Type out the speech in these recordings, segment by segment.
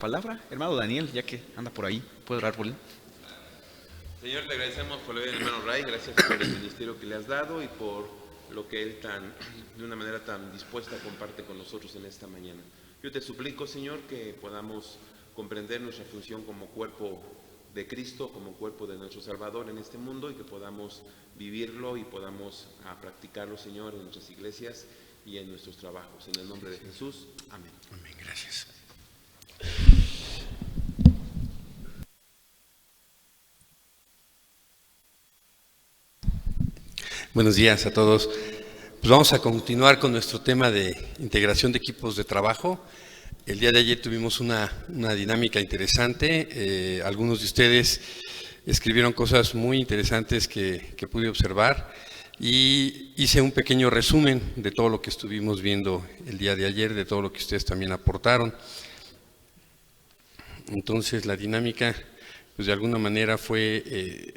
Palabra, hermano Daniel, ya que anda por ahí, puede orar por él. Señor, te agradecemos por lo del hermano Ray, gracias por el ministerio que le has dado y por lo que él de una manera tan dispuesta comparte con nosotros en esta mañana. Yo te suplico, Señor, que podamos comprender nuestra función como cuerpo de Cristo, como cuerpo de nuestro Salvador en este mundo, y que podamos vivirlo y podamos practicarlo, Señor, en nuestras iglesias y en nuestros trabajos. En el nombre de Jesús, amén. Amén, gracias. Buenos días a todos. Pues vamos a continuar con nuestro tema de integración de equipos de trabajo. El día de ayer tuvimos una dinámica interesante. Algunos de ustedes escribieron cosas muy interesantes que pude observar y hice un pequeño resumen de todo lo que estuvimos viendo el día de ayer, de todo lo que ustedes también aportaron. Entonces la dinámica, pues de alguna manera fue...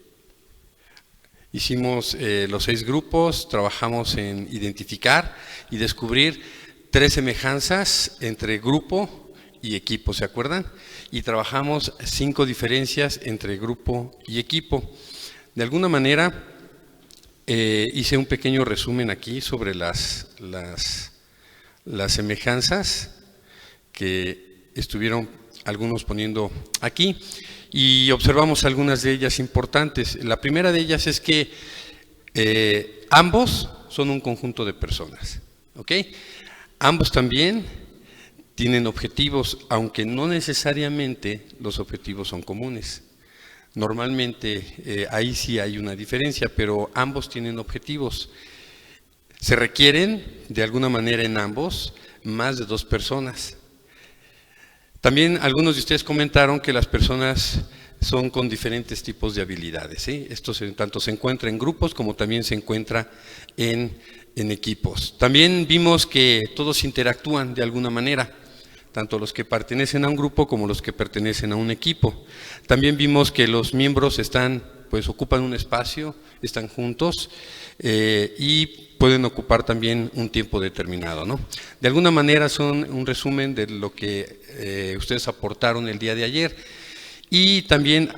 Hicimos los 6 grupos, trabajamos en identificar y descubrir 3 semejanzas entre grupo y equipo, ¿se acuerdan? Y trabajamos 5 diferencias entre grupo y equipo. De alguna manera hice un pequeño resumen aquí sobre las semejanzas que estuvieron algunos poniendo aquí. Y observamos algunas de ellas importantes. La primera de ellas es que ambos son un conjunto de personas, ¿ok? Ambos también tienen objetivos, aunque no necesariamente los objetivos son comunes. Normalmente ahí sí hay una diferencia, pero ambos tienen objetivos. Se requieren, de alguna manera en ambos, más de 2 personas. También algunos de ustedes comentaron que las personas son con diferentes tipos de habilidades, ¿sí? Esto tanto se encuentra en grupos como también se encuentra en equipos. También vimos que todos interactúan de alguna manera, tanto los que pertenecen a un grupo como los que pertenecen a un equipo. También vimos que los miembros ocupan un espacio, están juntos y pueden ocupar también un tiempo determinado, ¿no? De alguna manera son un resumen de lo que ustedes aportaron el día de ayer. Y también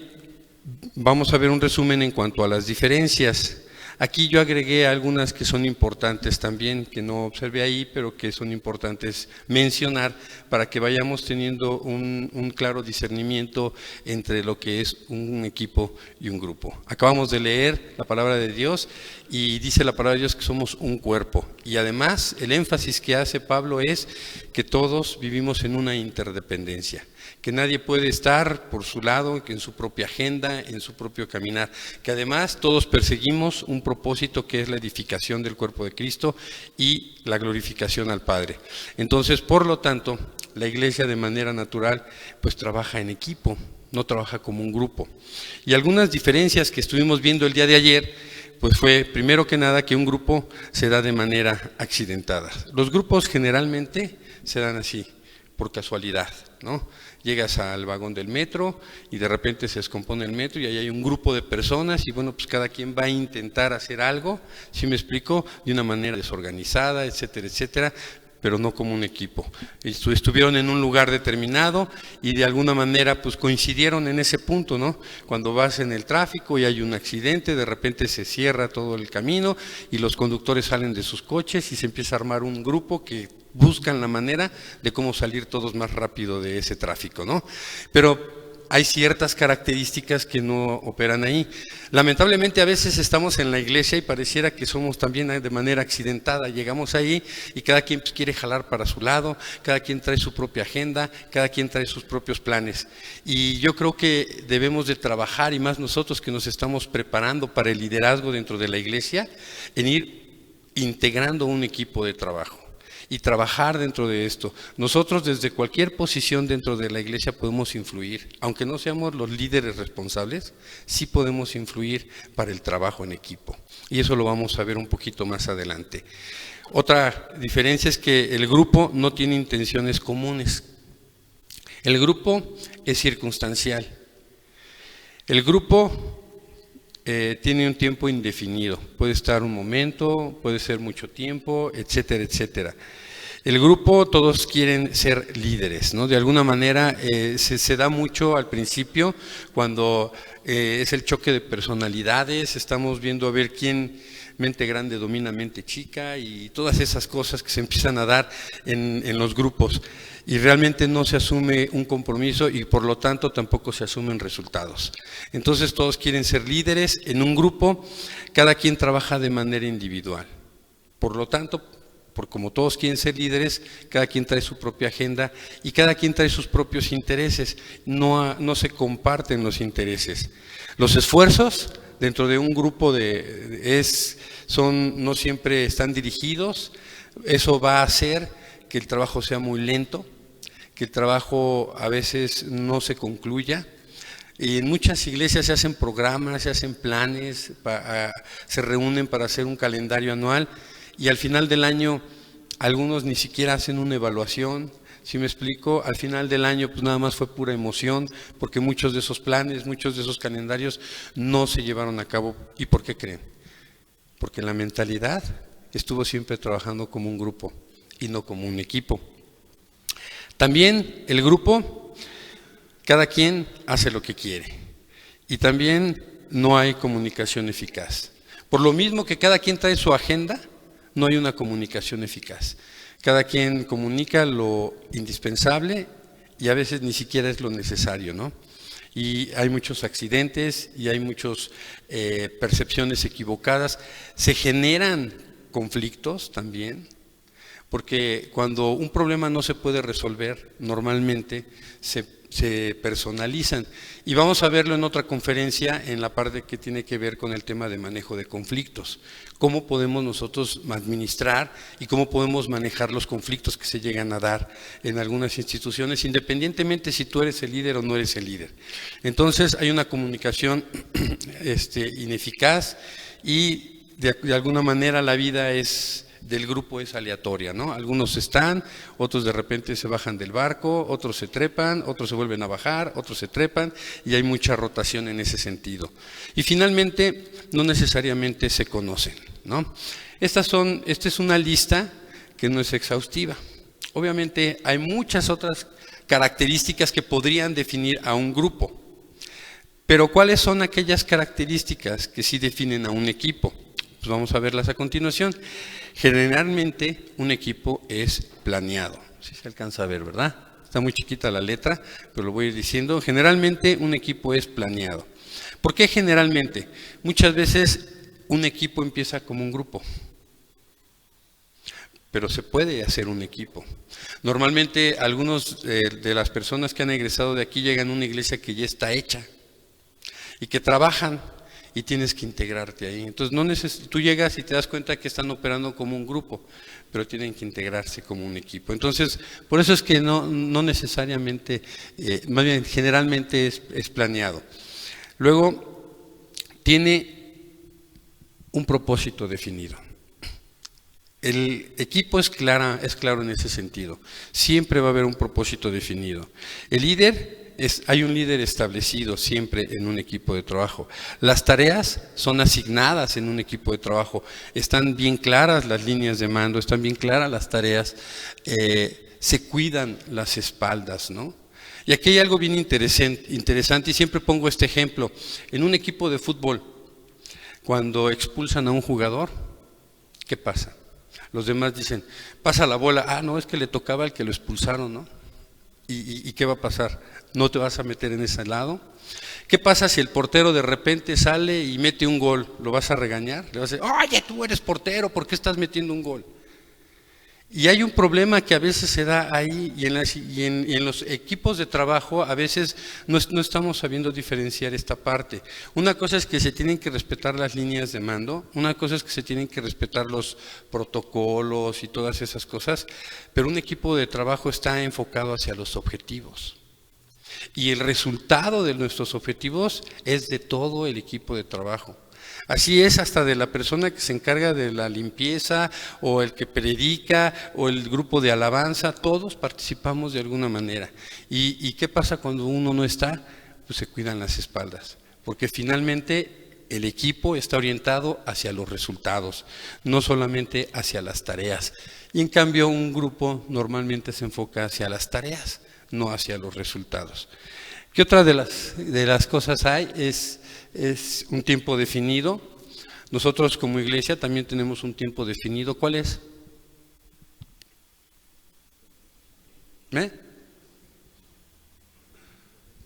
vamos a ver un resumen en cuanto a las diferencias. Aquí yo agregué algunas que son importantes también, que no observé ahí, pero que son importantes mencionar para que vayamos teniendo un claro discernimiento entre lo que es un equipo y un grupo. Acabamos de leer la palabra de Dios y dice la palabra de Dios que somos un cuerpo. Y además el énfasis que hace Pablo es que todos vivimos en una interdependencia, que nadie puede estar por su lado, que en su propia agenda, en su propio caminar, que además todos perseguimos un propósito que es la edificación del cuerpo de Cristo y la glorificación al Padre. Entonces, por lo tanto, la iglesia de manera natural pues trabaja en equipo, no trabaja como un grupo. Y algunas diferencias que estuvimos viendo el día de ayer, pues fue primero que nada que un grupo se da de manera accidentada. Los grupos generalmente se dan así, por casualidad, ¿no? Llegas al vagón del metro y de repente se descompone el metro y ahí hay un grupo de personas y bueno, pues cada quien va a intentar hacer algo, ¿sí me explico? De una manera desorganizada, etcétera, etcétera, pero no como un equipo. Estuvieron en un lugar determinado y de alguna manera pues coincidieron en ese punto, ¿no? Cuando vas en el tráfico y hay un accidente, de repente se cierra todo el camino y los conductores salen de sus coches y se empieza a armar un grupo que buscan la manera de cómo salir todos más rápido de ese tráfico, ¿no? Pero hay ciertas características que no operan ahí. Lamentablemente a veces estamos en la iglesia y pareciera que somos también de manera accidentada. Llegamos ahí y cada quien quiere jalar para su lado, cada quien trae su propia agenda, cada quien trae sus propios planes. Y yo creo que debemos de trabajar, y más nosotros que nos estamos preparando para el liderazgo dentro de la iglesia, en ir integrando un equipo de trabajo y trabajar dentro de esto. Nosotros desde cualquier posición dentro de la iglesia podemos influir, aunque no seamos los líderes responsables, sí podemos influir para el trabajo en equipo. Y eso lo vamos a ver un poquito más adelante. Otra diferencia es que el grupo no tiene intenciones comunes. El grupo es circunstancial. El grupo tiene un tiempo indefinido, puede estar un momento, puede ser mucho tiempo, etcétera, etcétera. El grupo, todos quieren ser líderes, ¿no? De alguna manera se da mucho al principio cuando es el choque de personalidades, estamos viendo a ver quién mente grande domina mente chica y todas esas cosas que se empiezan a dar en los grupos y realmente no se asume un compromiso y por lo tanto tampoco se asumen resultados. Entonces todos quieren ser líderes en un grupo, cada quien trabaja de manera individual. Por lo tanto, como todos quieren ser líderes, cada quien trae su propia agenda y cada quien trae sus propios intereses, no se comparten los intereses. Los esfuerzos dentro de un grupo no siempre están dirigidos, eso va a hacer que el trabajo sea muy lento, que el trabajo a veces no se concluya. Y en muchas iglesias se hacen programas, se hacen planes, se reúnen para hacer un calendario anual y al final del año algunos ni siquiera hacen una evaluación. ¿Sí me explico? Al final del año pues nada más fue pura emoción porque muchos de esos planes, muchos de esos calendarios no se llevaron a cabo. ¿Y por qué creen? Porque la mentalidad estuvo siempre trabajando como un grupo y no como un equipo. También el grupo, cada quien hace lo que quiere y también no hay comunicación eficaz. Por lo mismo que cada quien trae su agenda, no hay una comunicación eficaz. Cada quien comunica lo indispensable y a veces ni siquiera es lo necesario, ¿no? Y hay muchos accidentes y hay muchas percepciones equivocadas. Se generan conflictos también, porque cuando un problema no se puede resolver, normalmente se personalizan. Y vamos a verlo en otra conferencia en la parte que tiene que ver con el tema de manejo de conflictos. Cómo podemos nosotros administrar y cómo podemos manejar los conflictos que se llegan a dar en algunas instituciones, independientemente si tú eres el líder o no eres el líder. Entonces hay una comunicación ineficaz y de alguna manera la vida del grupo es aleatoria, ¿no? Algunos están, otros de repente se bajan del barco, otros se trepan, otros se vuelven a bajar, otros se trepan y hay mucha rotación en ese sentido. Y finalmente, no necesariamente se conocen, ¿no? Esta es una lista que no es exhaustiva. Obviamente hay muchas otras características que podrían definir a un grupo, pero ¿cuáles son aquellas características que sí definen a un equipo? Pues vamos a verlas a continuación. Generalmente un equipo es planeado. Sí se alcanza a ver, ¿verdad? Está muy chiquita la letra, pero lo voy a ir diciendo. Generalmente un equipo es planeado. ¿Por qué generalmente? Muchas veces un equipo empieza como un grupo, pero se puede hacer un equipo. Normalmente algunos de las personas que han egresado de aquí llegan a una iglesia que ya está hecha y que trabajan y tienes que integrarte ahí. Entonces tú llegas y te das cuenta que están operando como un grupo, pero tienen que integrarse como un equipo. Entonces, por eso es que no necesariamente, más bien generalmente es planeado. Luego, tiene un propósito definido. El equipo es claro en ese sentido. Siempre va a haber un propósito definido. El líder hay un líder establecido siempre en un equipo de trabajo. Las tareas son asignadas en un equipo de trabajo. Están bien claras las líneas de mando, están bien claras las tareas. Se cuidan las espaldas, ¿no? Y aquí hay algo bien interesante y siempre pongo este ejemplo. En un equipo de fútbol, cuando expulsan a un jugador, ¿qué pasa? Los demás dicen, pasa la bola. No, es que le tocaba al que lo expulsaron, ¿no? ¿Y qué va a pasar? ¿No te vas a meter en ese lado? ¿Qué pasa si el portero de repente sale y mete un gol? ¿Lo vas a regañar? Le vas a decir, oye, tú eres portero, ¿por qué estás metiendo un gol? Y hay un problema que a veces se da ahí y en los equipos de trabajo a veces no estamos sabiendo diferenciar esta parte. Una cosa es que se tienen que respetar las líneas de mando, una cosa es que se tienen que respetar los protocolos y todas esas cosas, pero un equipo de trabajo está enfocado hacia los objetivos. Y el resultado de nuestros objetivos es de todo el equipo de trabajo. Así es hasta de la persona que se encarga de la limpieza o el que predica o el grupo de alabanza, todos participamos de alguna manera. ¿Y qué pasa cuando uno no está? Pues se cuidan las espaldas, porque finalmente el equipo está orientado hacia los resultados, no solamente hacia las tareas. Y en cambio un grupo normalmente se enfoca hacia las tareas, no hacia los resultados. ¿Qué otra de las cosas hay? Es un tiempo definido. Nosotros como iglesia también tenemos un tiempo definido. ¿Cuál es?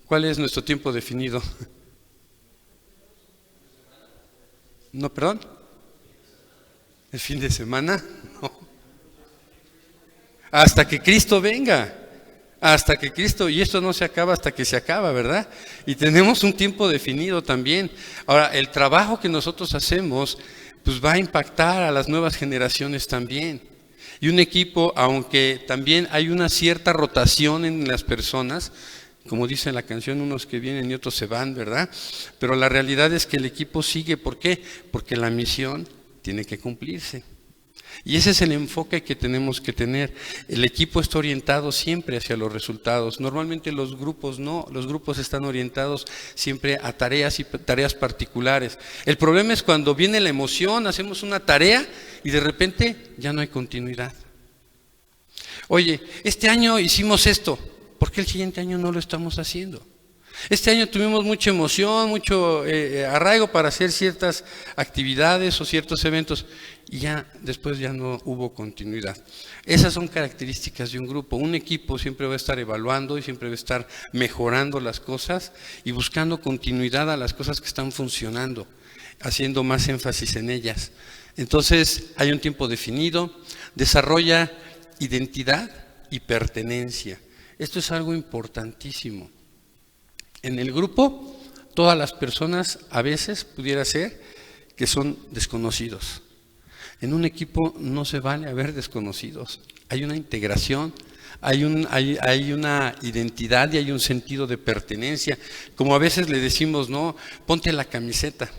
¿Cuál es nuestro tiempo definido? No, perdón. ¿El fin de semana? No. Hasta que Cristo venga. Hasta que Cristo, y esto no se acaba hasta que se acaba, ¿verdad? Y tenemos un tiempo definido también. Ahora, el trabajo que nosotros hacemos, pues va a impactar a las nuevas generaciones también. Y un equipo, aunque también hay una cierta rotación en las personas, como dice la canción, unos que vienen y otros se van, ¿verdad? Pero la realidad es que el equipo sigue. ¿Por qué? Porque la misión tiene que cumplirse. Y ese es el enfoque que tenemos que tener. El equipo está orientado siempre hacia los resultados. Normalmente los grupos no, los grupos están orientados siempre a tareas y tareas particulares. El problema es cuando viene la emoción, hacemos una tarea y de repente ya no hay continuidad. Oye, este año hicimos esto, ¿por qué el siguiente año no lo estamos haciendo? Este año tuvimos mucha emoción, mucho arraigo para hacer ciertas actividades o ciertos eventos y ya después ya no hubo continuidad. Esas son características de un grupo. Un equipo siempre va a estar evaluando y siempre va a estar mejorando las cosas y buscando continuidad a las cosas que están funcionando, haciendo más énfasis en ellas. Entonces hay un tiempo definido, desarrolla identidad y pertenencia. Esto es algo importantísimo. En el grupo, todas las personas a veces pudiera ser que son desconocidos. En un equipo no se vale haber desconocidos. Hay una integración, hay una identidad y hay un sentido de pertenencia. Como a veces le decimos, no, ponte la camiseta.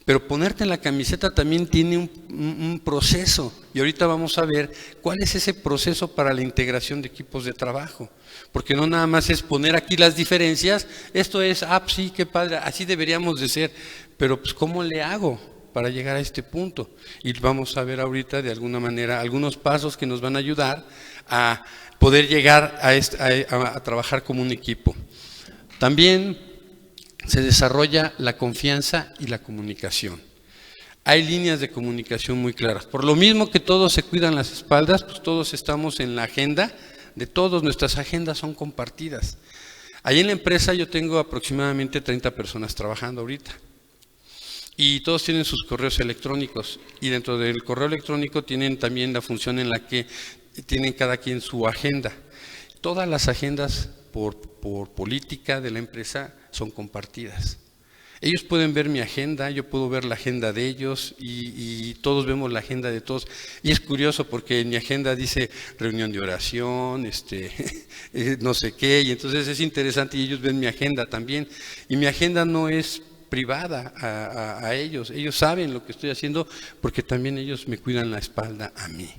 Pero ponerte la camiseta también tiene un proceso. Y ahorita vamos a ver cuál es ese proceso para la integración de equipos de trabajo. Porque no nada más es poner aquí las diferencias, esto es, sí, qué padre, así deberíamos de ser. Pero pues, ¿cómo le hago para llegar a este punto? Y vamos a ver ahorita de alguna manera algunos pasos que nos van a ayudar a poder llegar a trabajar como un equipo. También se desarrolla la confianza y la comunicación. Hay líneas de comunicación muy claras. Por lo mismo que todos se cuidan las espaldas, pues todos estamos en la agenda de todos, nuestras agendas son compartidas. Ahí en la empresa yo tengo aproximadamente 30 personas trabajando ahorita. Y todos tienen sus correos electrónicos. Y dentro del correo electrónico tienen también la función en la que tienen cada quien su agenda. Todas las agendas por política de la empresa son compartidas. Ellos pueden ver mi agenda, yo puedo ver la agenda de ellos y todos vemos la agenda de todos. Y es curioso porque en mi agenda dice reunión de oración, no sé qué, y entonces es interesante y ellos ven mi agenda también. Y mi agenda no es privada a ellos saben lo que estoy haciendo porque también ellos me cuidan la espalda a mí.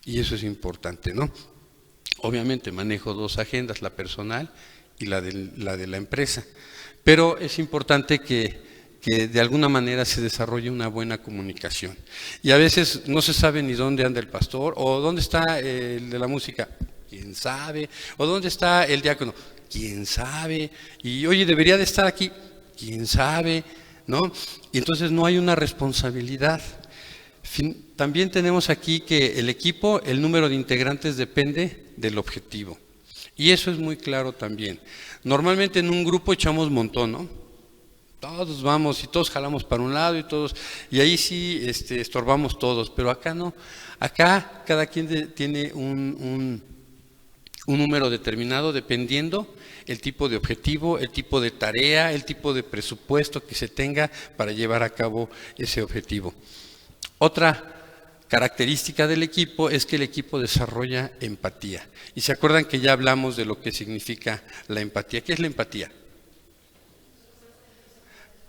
Y eso es importante, ¿no? Obviamente manejo dos agendas, la personal y la de la empresa. Pero es importante que de alguna manera se desarrolle una buena comunicación. Y a veces no se sabe ni dónde anda el pastor, o dónde está el de la música, quién sabe, o dónde está el diácono, quién sabe, y oye, debería de estar aquí, quién sabe, ¿no? Y entonces no hay una responsabilidad. También tenemos aquí que el equipo, el número de integrantes depende del objetivo. Y eso es muy claro también. Normalmente en un grupo echamos montón, ¿no? Todos vamos y todos jalamos para un lado y ahí sí estorbamos todos, pero acá no. Acá cada quien tiene un número determinado dependiendo el tipo de objetivo, el tipo de tarea, el tipo de presupuesto que se tenga para llevar a cabo ese objetivo. Otra característica del equipo es que el equipo desarrolla empatía. Y se acuerdan que ya hablamos de lo que significa la empatía. ¿Qué es la empatía?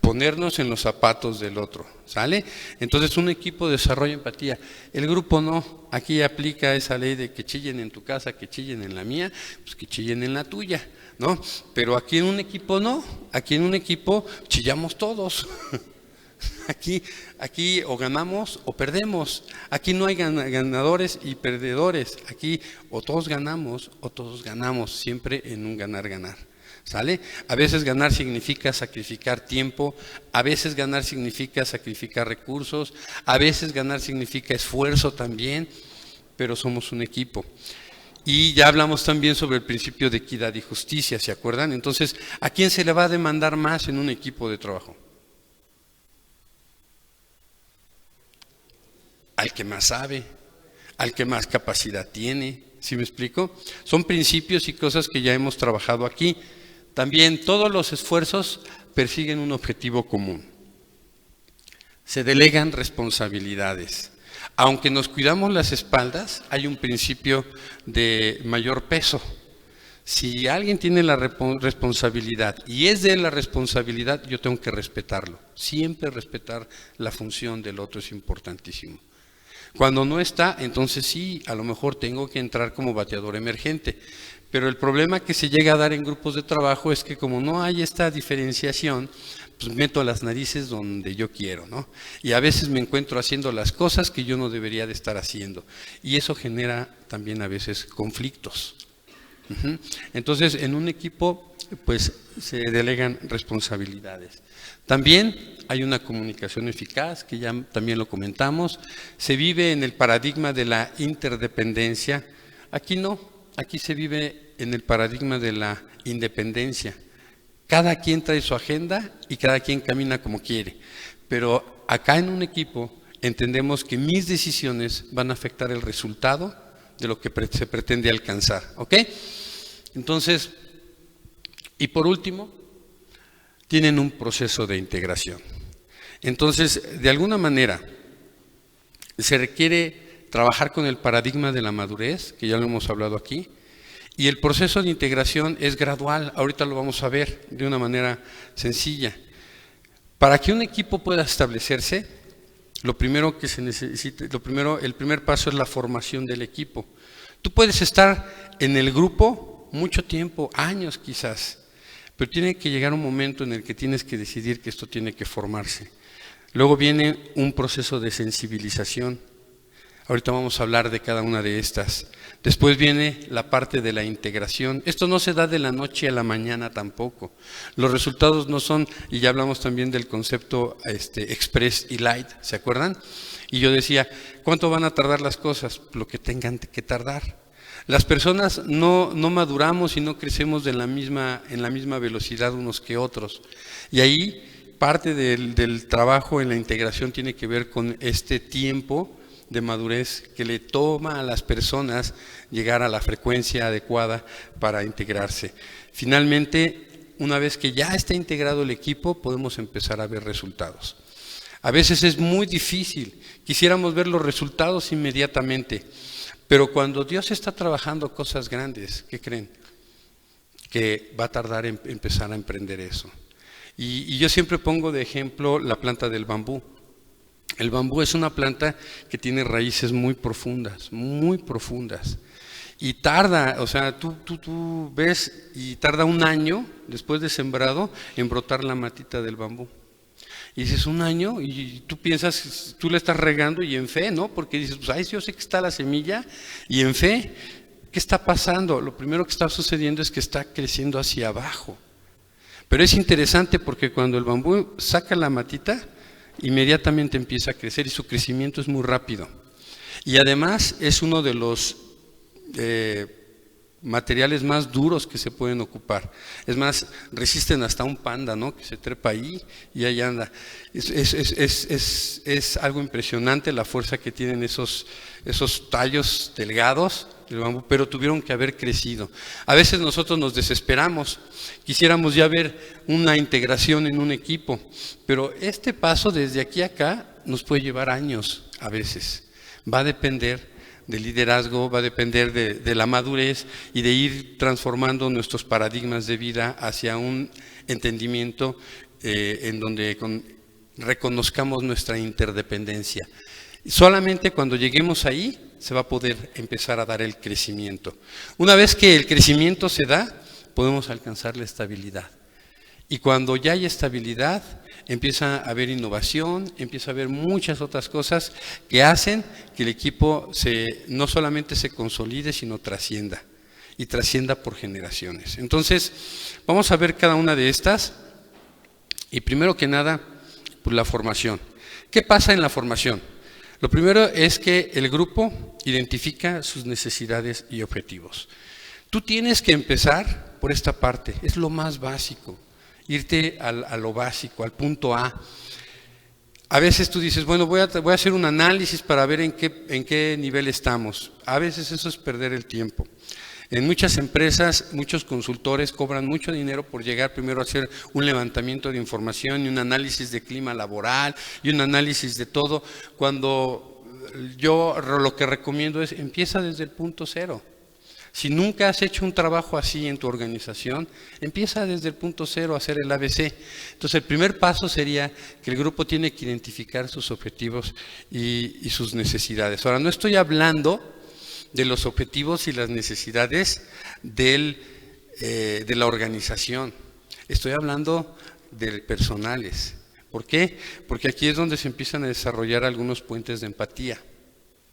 ponernos en los zapatos del otro, ¿sale? Entonces un equipo desarrolla empatía, el grupo no. Aquí aplica esa ley de que chillen en tu casa, que chillen en la mía, pues que chillen en la tuya, ¿no? Pero aquí en un equipo no, aquí en un equipo chillamos todos. Aquí o ganamos o perdemos. Aquí no hay ganadores y perdedores. Aquí o todos ganamos o todos ganamos, siempre en un ganar-ganar. ¿Sale? A veces ganar significa sacrificar tiempo, a veces ganar significa sacrificar recursos, a veces ganar significa esfuerzo también, pero somos un equipo. Y ya hablamos también sobre el principio de equidad y justicia, ¿se acuerdan? Entonces, ¿a quién se le va a demandar más en un equipo de trabajo? Al que más sabe, al que más capacidad tiene, ¿sí me explico? Son principios y cosas que ya hemos trabajado aquí. También todos los esfuerzos persiguen un objetivo común. Se delegan responsabilidades. Aunque nos cuidamos las espaldas, hay un principio de mayor peso. Si alguien tiene la responsabilidad y es de la responsabilidad, yo tengo que respetarlo. Siempre respetar la función del otro es importantísimo. Cuando no está, entonces sí, a lo mejor tengo que entrar como bateador emergente. Pero el problema que se llega a dar en grupos de trabajo es que como no hay esta diferenciación, pues meto las narices donde yo quiero, ¿no? Y a veces me encuentro haciendo las cosas que yo no debería de estar haciendo. Y eso genera también a veces conflictos. Entonces, en un equipo, pues se delegan responsabilidades. También hay una comunicación eficaz, que ya también lo comentamos. Se vive en el paradigma de la interdependencia. Aquí no, aquí se vive en el paradigma de la independencia. Cada quien trae su agenda y cada quien camina como quiere. Pero acá en un equipo entendemos que mis decisiones van a afectar el resultado de lo que se pretende alcanzar. ¿Ok? Entonces, y por último, tienen un proceso de integración. Entonces, de alguna manera, se requiere trabajar con el paradigma de la madurez, que ya lo hemos hablado aquí, y el proceso de integración es gradual. Ahorita lo vamos a ver de una manera sencilla. Para que un equipo pueda establecerse, lo primero que se necesita, el primer paso es la formación del equipo. Tú puedes estar en el grupo mucho tiempo, años quizás, pero tiene que llegar un momento en el que tienes que decidir que esto tiene que formarse. Luego viene un proceso de sensibilización. Ahorita vamos a hablar de cada una de estas. Después viene la parte de la integración. Esto no se da de la noche a la mañana tampoco. Los resultados no son, y ya hablamos también del concepto express y light, ¿se acuerdan? Y yo decía, ¿cuánto van a tardar las cosas? Lo que tengan que tardar. Las personas no maduramos y no crecemos en la misma velocidad unos que otros. Y ahí parte del trabajo en la integración tiene que ver con este tiempo de madurez que le toma a las personas llegar a la frecuencia adecuada para integrarse. Finalmente, una vez que ya está integrado el equipo, podemos empezar a ver resultados. A veces es muy difícil, quisiéramos ver los resultados inmediatamente, pero cuando Dios está trabajando cosas grandes, ¿qué creen? Que va a tardar en empezar a emprender eso. Y yo siempre pongo de ejemplo la planta del bambú. El bambú es una planta que tiene raíces muy profundas, y tarda, o sea, tú ves y tarda un año después de sembrado en brotar la matita del bambú. Y dices un año y tú piensas, tú le estás regando y en fe, ¿no? Porque dices, pues, ay, yo sé que está la semilla y en fe, ¿qué está pasando? Lo primero que está sucediendo es que está creciendo hacia abajo. Pero es interesante porque cuando el bambú saca la matita, inmediatamente empieza a crecer y su crecimiento es muy rápido. Y además es uno de los materiales más duros que se pueden ocupar. Es más, resisten hasta un panda, ¿no? Que se trepa ahí y ahí anda. Es algo impresionante la fuerza que tienen esos tallos delgados del bambú, pero tuvieron que haber crecido. A veces nosotros nos desesperamos, quisiéramos ya ver una integración en un equipo, pero este paso desde aquí a acá nos puede llevar años a veces. Va a depender del liderazgo, va a depender de la madurez y de ir transformando nuestros paradigmas de vida hacia un entendimiento reconozcamos nuestra interdependencia. Solamente cuando lleguemos ahí se va a poder empezar a dar el crecimiento. Una vez que el crecimiento se da, podemos alcanzar la estabilidad. Y cuando ya hay estabilidad, empieza a haber innovación, empieza a haber muchas otras cosas que hacen que el equipo no solamente se consolide, sino trascienda. Y trascienda por generaciones. Entonces, vamos a ver cada una de estas. Y primero que nada, pues la formación. ¿Qué pasa en la formación? Lo primero es que el grupo identifica sus necesidades y objetivos. Tú tienes que empezar por esta parte, es lo más básico. Irte a lo básico, al punto A. A veces tú dices, bueno, voy a hacer un análisis para ver en qué nivel estamos. A veces eso es perder el tiempo. En muchas empresas, muchos consultores cobran mucho dinero por llegar primero a hacer un levantamiento de información y un análisis de clima laboral y un análisis de todo, cuando yo lo que recomiendo es empieza desde el punto cero. Si nunca has hecho un trabajo así en tu organización, empieza desde el punto cero a hacer el ABC. Entonces, el primer paso sería que el grupo tiene que identificar sus objetivos y sus necesidades. Ahora, no estoy hablando de los objetivos y las necesidades de la organización. Estoy hablando de personales. ¿Por qué? Porque aquí es donde se empiezan a desarrollar algunos puentes de empatía.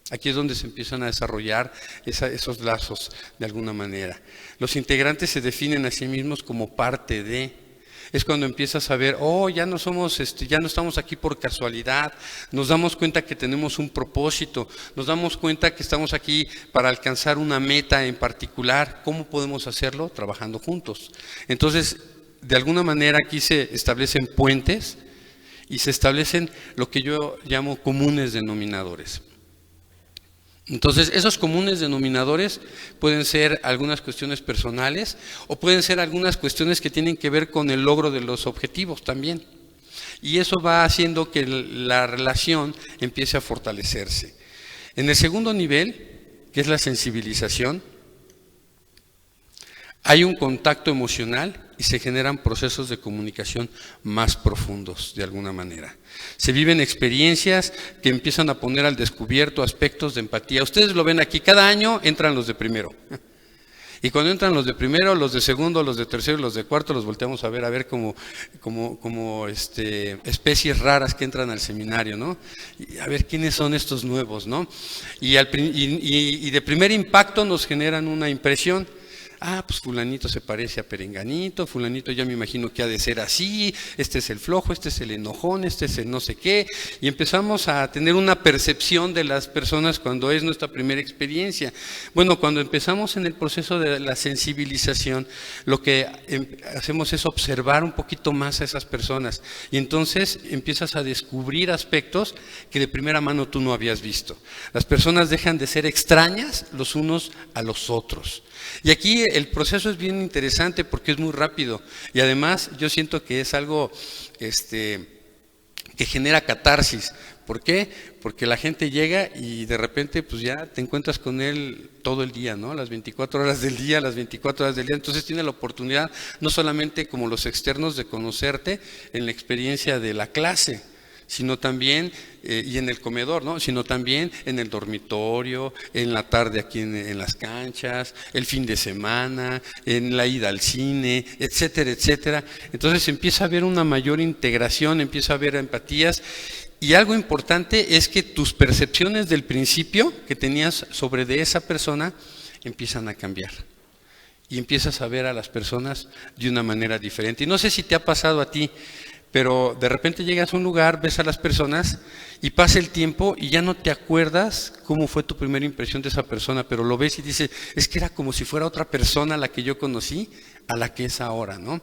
Aquí es donde se empiezan a desarrollar esos lazos de alguna manera. Los integrantes se definen a sí mismos como parte de. Es cuando empiezas a ver, ya no estamos aquí por casualidad, nos damos cuenta que tenemos un propósito, nos damos cuenta que estamos aquí para alcanzar una meta en particular. ¿Cómo podemos hacerlo? Trabajando juntos. Entonces, de alguna manera aquí se establecen puentes y se establecen lo que yo llamo comunes denominadores. Entonces, esos comunes denominadores pueden ser algunas cuestiones personales o pueden ser algunas cuestiones que tienen que ver con el logro de los objetivos también. Y eso va haciendo que la relación empiece a fortalecerse. En el segundo nivel, que es la sensibilización, hay un contacto emocional y se generan procesos de comunicación más profundos de alguna manera. Se viven experiencias que empiezan a poner al descubierto aspectos de empatía. Ustedes lo ven aquí, cada año entran los de primero. Y cuando entran los de primero, los de segundo, los de tercero y los de cuarto, los volteamos a ver como especies raras que entran al seminario, ¿no? Y a ver quiénes son estos nuevos, ¿no? Y de primer impacto nos generan una impresión. Pues fulanito se parece a perenganito, fulanito ya me imagino que ha de ser así, este es el flojo, este es el enojón, este es el no sé qué, y empezamos a tener una percepción de las personas cuando es nuestra primera experiencia. Bueno, cuando empezamos en el proceso de la sensibilización, lo que hacemos es observar un poquito más a esas personas, y entonces empiezas a descubrir aspectos que de primera mano tú no habías visto. Las personas dejan de ser extrañas los unos a los otros. Y aquí el proceso es bien interesante porque es muy rápido y además yo siento que es algo que genera catarsis. ¿Por qué? Porque la gente llega y de repente pues ya te encuentras con él todo el día, ¿no? Las 24 horas del día, entonces tiene la oportunidad no solamente como los externos de conocerte en la experiencia de la clase, sino también, y en el comedor, ¿no? Sino también en el dormitorio, en la tarde aquí en las canchas, el fin de semana, en la ida al cine, etcétera, etcétera. Entonces empieza a haber una mayor integración, empieza a haber empatías, y algo importante es que tus percepciones del principio que tenías sobre de esa persona empiezan a cambiar. Y empiezas a ver a las personas de una manera diferente. Y no sé si te ha pasado a ti, pero de repente llegas a un lugar, ves a las personas y pasa el tiempo y ya no te acuerdas cómo fue tu primera impresión de esa persona, pero lo ves y dices, es que era como si fuera otra persona la que yo conocí a la que es ahora, ¿no?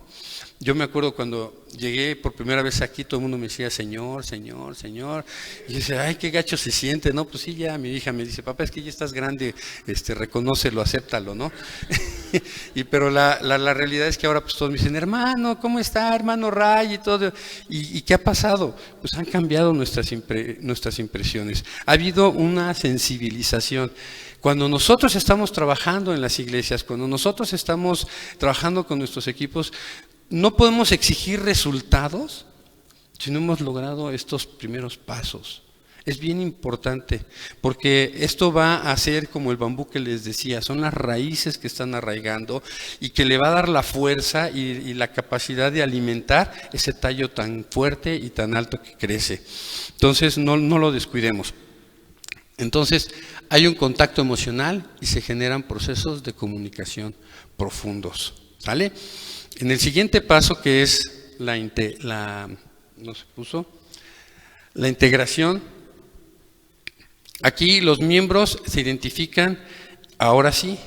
Yo me acuerdo cuando llegué por primera vez aquí, todo el mundo me decía, Señor, Señor, Señor. Y yo decía, ay, qué gacho se siente, ¿no? Pues sí, ya mi hija me dice, papá, es que ya estás grande, reconócelo, acéptalo, ¿no? Pero la realidad es que ahora pues todos me dicen, hermano, ¿cómo está, hermano Ray? Y todo. ¿Y qué ha pasado? Pues han cambiado nuestras impresiones. Ha habido una sensibilización. Cuando nosotros estamos trabajando en las iglesias, cuando nosotros estamos trabajando con nuestros equipos, no podemos exigir resultados si no hemos logrado estos primeros pasos. Es bien importante, porque esto va a ser como el bambú que les decía, son las raíces que están arraigando y que le va a dar la fuerza y la capacidad de alimentar ese tallo tan fuerte y tan alto que crece. Entonces, no lo descuidemos. Entonces, hay un contacto emocional y se generan procesos de comunicación profundos. ¿Sale? En el siguiente paso, que es la integración, aquí los miembros se identifican, ahora sí,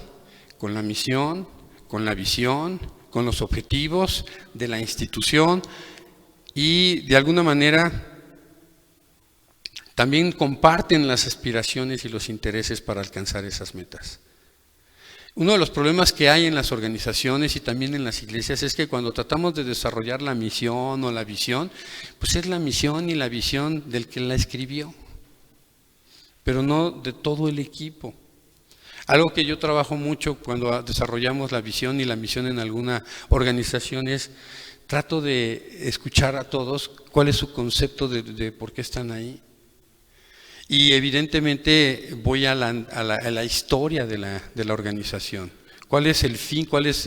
con la misión, con la visión, con los objetivos de la institución y de alguna manera también comparten las aspiraciones y los intereses para alcanzar esas metas. Uno de los problemas que hay en las organizaciones y también en las iglesias es que cuando tratamos de desarrollar la misión o la visión, pues es la misión y la visión del que la escribió, pero no de todo el equipo. Algo que yo trabajo mucho cuando desarrollamos la visión y la misión en alguna organización es trato de escuchar a todos cuál es su concepto de por qué están ahí. Y evidentemente voy a la historia de la organización. ¿Cuál es el fin? ¿Cuál es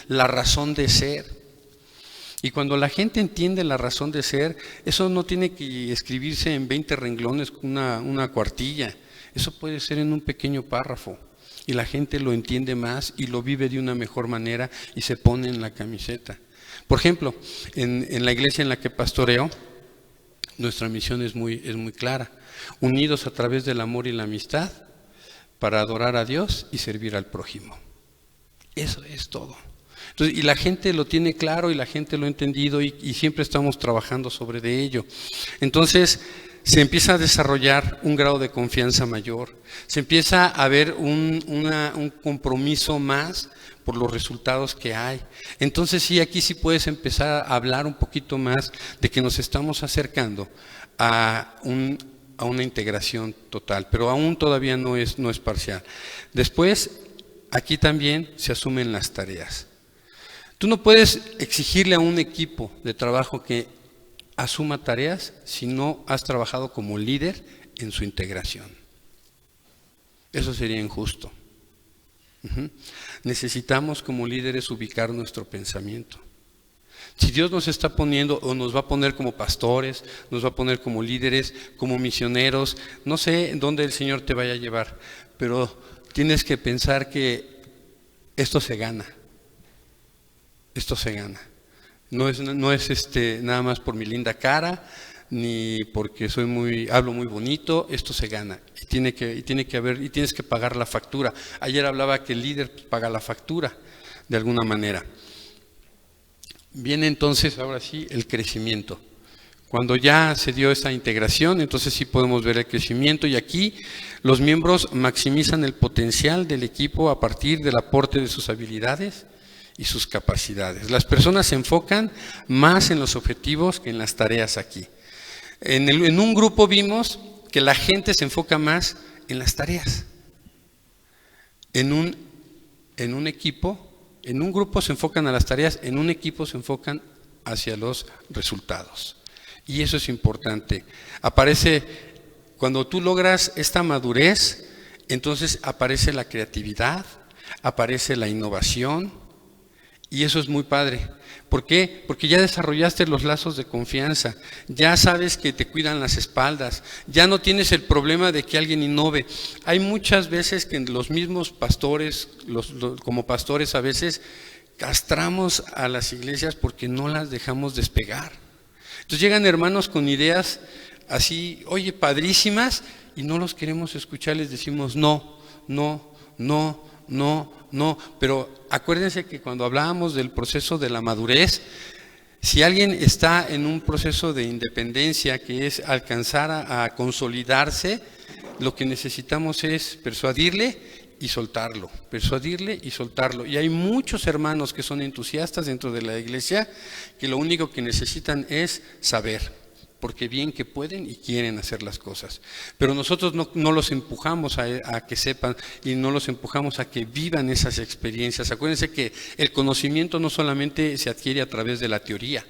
la razón de ser? Y cuando la gente entiende la razón de ser, eso no tiene que escribirse en 20 renglones, una cuartilla. Eso puede ser en un pequeño párrafo. Y la gente lo entiende más y lo vive de una mejor manera y se pone en la camiseta. Por ejemplo, en la iglesia en la que pastoreo, nuestra misión es muy clara. Unidos a través del amor y la amistad para adorar a Dios y servir al prójimo. Eso es todo. Entonces, y la gente lo tiene claro y la gente lo ha entendido y siempre estamos trabajando sobre de ello. Entonces, se empieza a desarrollar un grado de confianza mayor, se empieza a ver un compromiso más por los resultados que hay. Entonces sí, aquí sí puedes empezar a hablar un poquito más de que nos estamos acercando a una integración total, pero aún todavía no es parcial. Después, aquí también se asumen las tareas. Tú no puedes exigirle a un equipo de trabajo que asuma tareas si no has trabajado como líder en su integración. Eso sería injusto. Necesitamos como líderes ubicar nuestro pensamiento. Si Dios nos está poniendo o nos va a poner como pastores, nos va a poner como líderes, como misioneros, no sé en dónde el Señor te vaya a llevar, pero tienes que pensar que esto se gana. Esto se gana. No es nada más por mi linda cara, ni porque hablo muy bonito, esto se gana. Y tiene que haber, y tienes que pagar la factura. Ayer hablaba que el líder paga la factura, de alguna manera. Viene entonces, ahora sí, el crecimiento. Cuando ya se dio esta integración, entonces sí podemos ver el crecimiento y aquí los miembros maximizan el potencial del equipo a partir del aporte de sus habilidades y sus capacidades. Las personas se enfocan más en los objetivos que en las tareas aquí. En un grupo vimos que la gente se enfoca más en las tareas. En un equipo, en un grupo se enfocan a las tareas, en un equipo se enfocan hacia los resultados. Y eso es importante. Cuando tú logras esta madurez, entonces aparece la creatividad, aparece la innovación, y eso es muy padre. ¿Por qué? Porque ya desarrollaste los lazos de confianza, ya sabes que te cuidan las espaldas, ya no tienes el problema de que alguien innove. Hay muchas veces que los mismos pastores, como pastores a veces, castramos a las iglesias porque no las dejamos despegar. Entonces llegan hermanos con ideas así, oye, padrísimas, y no los queremos escuchar, les decimos no, pero acuérdense que cuando hablábamos del proceso de la madurez, si alguien está en un proceso de independencia que es alcanzar a consolidarse, lo que necesitamos es persuadirle y soltarlo, Y hay muchos hermanos que son entusiastas dentro de la iglesia que lo único que necesitan es saber, porque bien que pueden y quieren hacer las cosas. Pero nosotros no los empujamos a que sepan y no los empujamos a que vivan esas experiencias. Acuérdense que el conocimiento no solamente se adquiere a través de la teoría.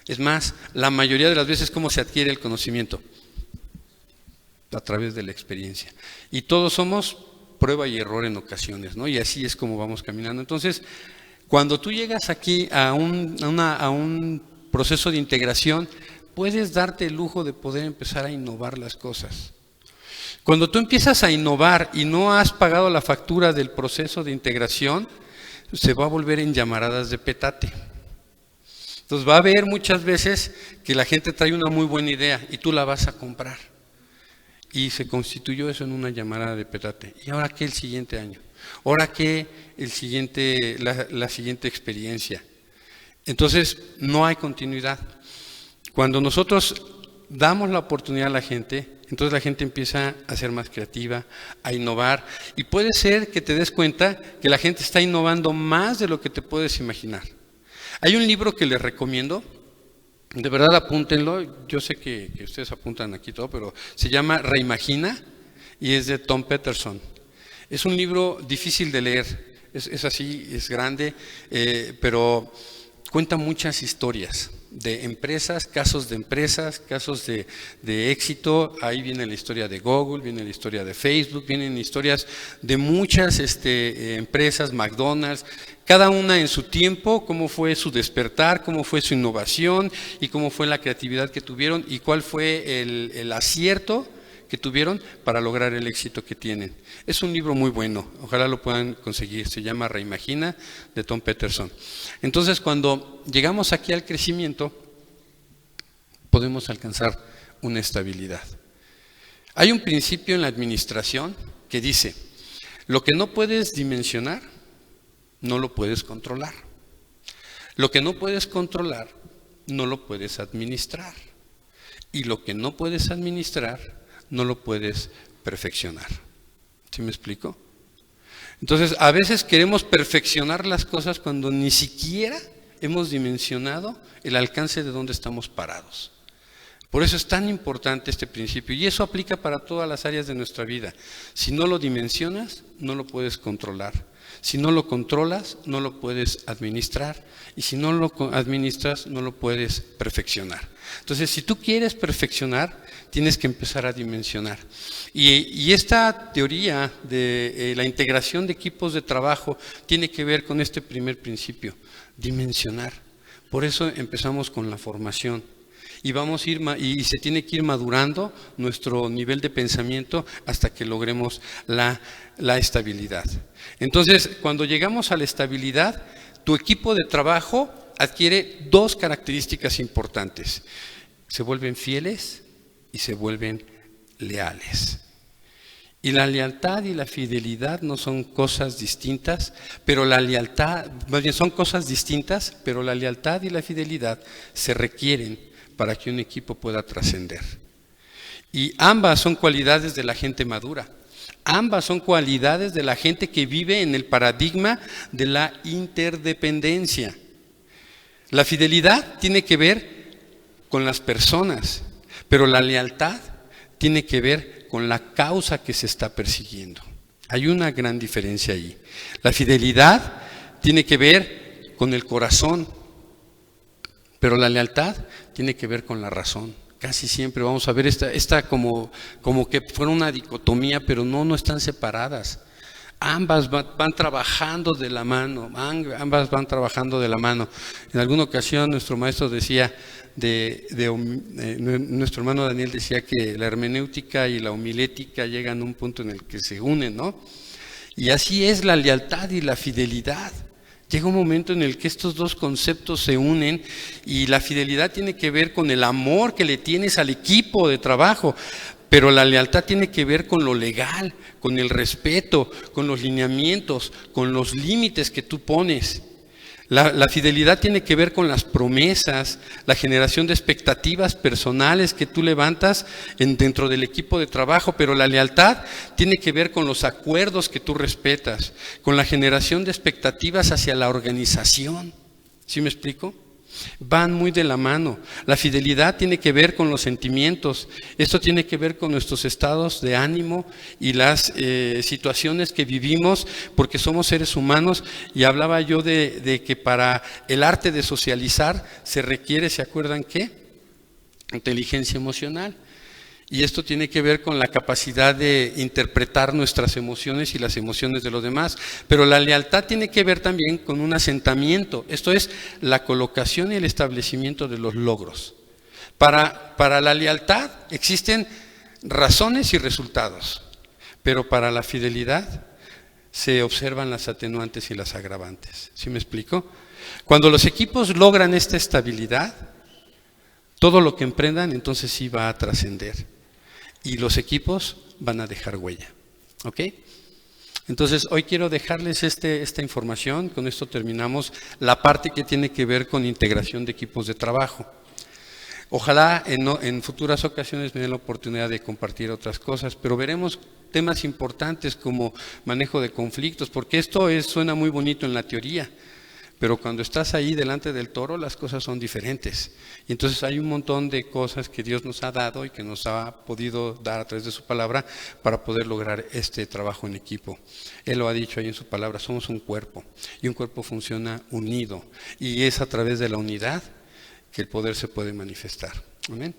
Es más, la mayoría de las veces, ¿cómo se adquiere el conocimiento? A través de la experiencia. Y todos somos prueba y error en ocasiones, ¿no? Y así es como vamos caminando. Entonces, cuando tú llegas aquí a un proceso de integración, puedes darte el lujo de poder empezar a innovar las cosas. Cuando tú empiezas a innovar y no has pagado la factura del proceso de integración, se va a volver en llamaradas de petate. Entonces va a haber muchas veces que la gente trae una muy buena idea y tú la vas a comprar. Y se constituyó eso en una llamarada de petate. ¿Y ahora qué el siguiente año? ¿Ahora qué la siguiente experiencia? Entonces no hay continuidad. Cuando nosotros damos la oportunidad a la gente, entonces la gente empieza a ser más creativa, a innovar. Y puede ser que te des cuenta que la gente está innovando más de lo que te puedes imaginar. Hay un libro que les recomiendo, de verdad apúntenlo, yo sé que ustedes apuntan aquí todo, pero se llama Reimagina y es de Tom Peterson. Es un libro difícil de leer, es así, es grande, pero cuenta muchas historias de empresas, casos de éxito. Ahí viene la historia de Google, viene la historia de Facebook, vienen historias de muchas empresas, McDonald's, cada una en su tiempo, cómo fue su despertar, cómo fue su innovación y cómo fue la creatividad que tuvieron y cuál fue el acierto que tuvieron para lograr el éxito que tienen. Es un libro muy bueno, ojalá lo puedan conseguir, se llama Reimagina, de Tom Peterson. Entonces, cuando llegamos aquí al crecimiento, podemos alcanzar una estabilidad. Hay un principio en la administración que dice, lo que no puedes dimensionar, no lo puedes controlar. Lo que no puedes controlar, no lo puedes administrar. Y lo que no puedes administrar, no lo puedes perfeccionar. ¿Sí me explico? Entonces, a veces queremos perfeccionar las cosas cuando ni siquiera hemos dimensionado el alcance de dónde estamos parados. Por eso es tan importante este principio y eso aplica para todas las áreas de nuestra vida. Si no lo dimensionas, no lo puedes controlar. Si no lo controlas, no lo puedes administrar. Y si no lo administras, no lo puedes perfeccionar. Entonces, si tú quieres perfeccionar, tienes que empezar a dimensionar. Y esta teoría de la integración de equipos de trabajo tiene que ver con este primer principio, dimensionar. Por eso empezamos con la formación. Y y se tiene que ir madurando nuestro nivel de pensamiento hasta que logremos la estabilidad. Entonces, cuando llegamos a la estabilidad, tu equipo de trabajo adquiere dos características importantes. Se vuelven fieles y se vuelven leales. Y la lealtad y la fidelidad no son cosas distintas, pero la lealtad, más bien son cosas distintas, pero la lealtad y la fidelidad se requieren para que un equipo pueda trascender. Y ambas son cualidades de la gente madura. Ambas son cualidades de la gente que vive en el paradigma de la interdependencia. La fidelidad tiene que ver con las personas, pero la lealtad tiene que ver con la causa que se está persiguiendo. Hay una gran diferencia ahí. La fidelidad tiene que ver con el corazón, pero la lealtad tiene que ver con la razón. Casi siempre vamos a ver esta como que fuera una dicotomía, pero no están separadas. Ambas van trabajando de la mano, ambas van trabajando de la mano. En alguna ocasión nuestro maestro decía, nuestro hermano Daniel decía que la hermenéutica y la homilética llegan a un punto en el que se unen, ¿no? Y así es la lealtad y la fidelidad. Llega un momento en el que estos dos conceptos se unen y la fidelidad tiene que ver con el amor que le tienes al equipo de trabajo, pero la lealtad tiene que ver con lo legal, con el respeto, con los lineamientos, con los límites que tú pones. La fidelidad tiene que ver con las promesas, la generación de expectativas personales que tú levantas dentro del equipo de trabajo, pero la lealtad tiene que ver con los acuerdos que tú respetas, con la generación de expectativas hacia la organización. ¿Sí me explico? Van muy de la mano. La fidelidad tiene que ver con los sentimientos. Esto tiene que ver con nuestros estados de ánimo y las situaciones que vivimos, porque somos seres humanos. Y hablaba yo de que para el arte de socializar se requiere, ¿se acuerdan qué? Inteligencia emocional. Y esto tiene que ver con la capacidad de interpretar nuestras emociones y las emociones de los demás. Pero la lealtad tiene que ver también con un asentamiento. Esto es la colocación y el establecimiento de los logros. Para la lealtad existen razones y resultados. Pero para la fidelidad se observan las atenuantes y las agravantes. ¿Sí me explico? Cuando los equipos logran esta estabilidad, todo lo que emprendan entonces sí va a trascender. Y los equipos van a dejar huella. ¿Ok? Entonces, hoy quiero dejarles esta información. Con esto terminamos la parte que tiene que ver con integración de equipos de trabajo. Ojalá en futuras ocasiones me den la oportunidad de compartir otras cosas, pero veremos temas importantes como manejo de conflictos, porque esto suena muy bonito en la teoría, pero cuando estás ahí delante del toro las cosas son diferentes. Y entonces hay un montón de cosas que Dios nos ha dado y que nos ha podido dar a través de su palabra para poder lograr este trabajo en equipo. Él lo ha dicho ahí en su palabra, somos un cuerpo y un cuerpo funciona unido. Y es a través de la unidad que el poder se puede manifestar. Amén.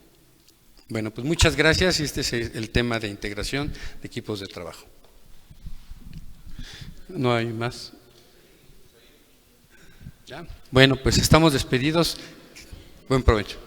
Bueno, pues muchas gracias y este es el tema de integración de equipos de trabajo. ¿No hay más? ¿Ya? Bueno, pues estamos despedidos. Buen provecho.